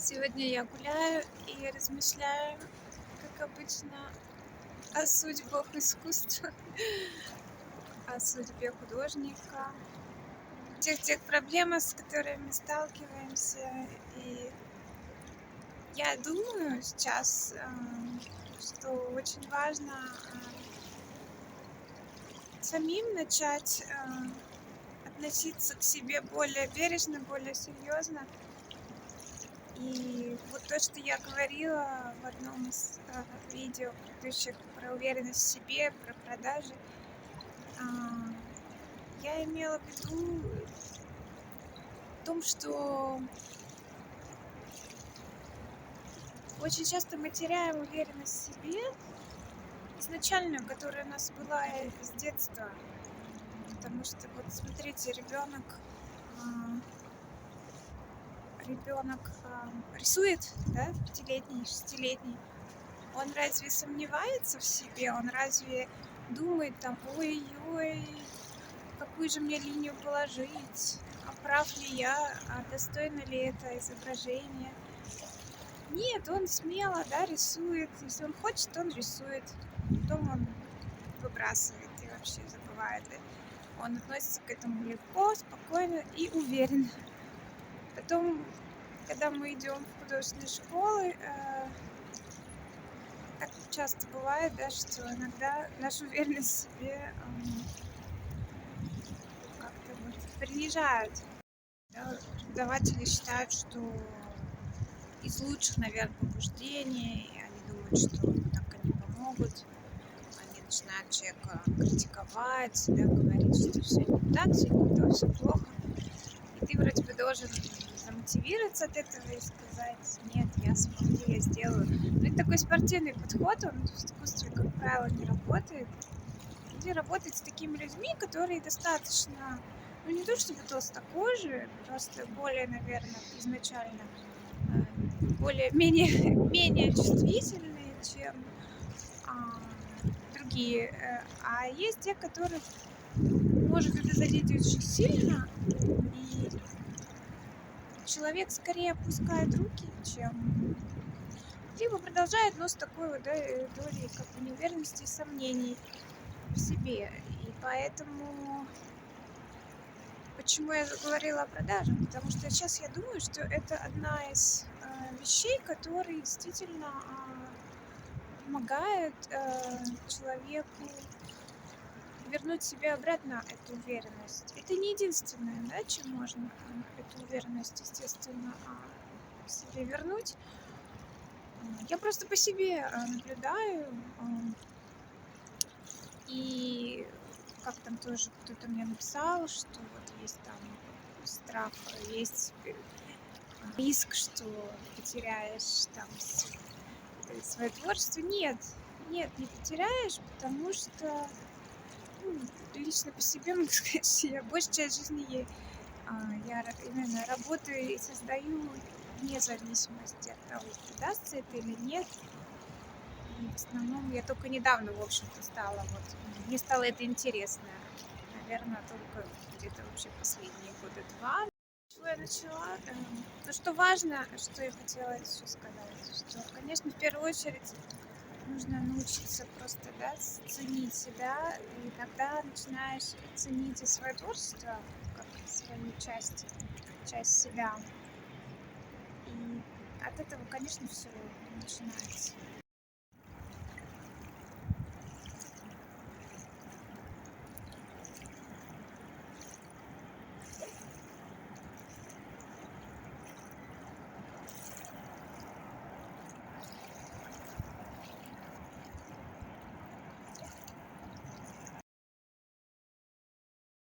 Сегодня я гуляю и размышляю, как обычно, о судьбах искусства, о судьбе художника, тех проблемах, с которыми мы сталкиваемся. И я думаю сейчас, что очень важно самим начать относиться к себе более бережно, более серьезно. И вот то, что я говорила в одном из видео предыдущих про уверенность в себе, про продажи, а, я имела в виду в том, что очень часто мы теряем уверенность в себе изначальную, которая у нас была с детства. Потому что, вот смотрите, ребенок рисует, да, 5-летний, 6-летний. Он разве сомневается в себе? Он разве думает там, ой-ой, какую же мне линию положить? А прав ли я? А достойно ли это изображение? Нет, он смело, да, рисует. Если он хочет, он рисует. Потом он выбрасывает и вообще забывает. Он относится к этому легко, спокойно и уверенно. Потом, когда мы идем в художественные школы, так часто бывает, да, что иногда нашу уверенность в себе как-то вот принижают. Да, преподаватели считают, что из лучших, наверное, побуждений, и они думают, что так они помогут. Они начинают человека критиковать, да, говорить, что все не так, все не то, все плохо. И ты вроде бы должен замотивироваться от этого и сказать, нет, я смогу, я сделаю. Но это такой спортивный подход, он в искусстве, как правило, не работает. Где работать с такими людьми, которые достаточно, ну не то чтобы толстокожие, просто более, наверное, изначально менее чувствительные, чем другие. А есть те, которых может это задеть очень сильно, и человек скорее опускает руки, чем либо продолжает, но с такой вот, да, долей как бы неуверенности и сомнений в себе. И поэтому почему я говорила о продажах? Потому что сейчас я думаю, что это одна из вещей, которые действительно помогают человеку вернуть себе обратно эту уверенность. Это не единственное, да, чем можно эту уверенность, естественно, себе вернуть. Я просто по себе наблюдаю, и как там тоже кто-то мне написал, что вот есть там страх, есть риск, что потеряешь там свое творчество. Нет, не потеряешь, потому что лично по себе могу сказать, что я большую часть жизни я именно работаю и создаю вне зависимости от того, удастся это или нет. И в основном я только недавно, в общем-то, мне стало это интересно. Наверное, только где-то вообще последние года 2. Чего я начала? То, что важно, что я хотела еще сказать, что, конечно, в первую очередь нужно научиться просто, да, ценить себя, и тогда начинаешь ценить и свое творчество, как свою часть себя. И от этого, конечно, все начинается.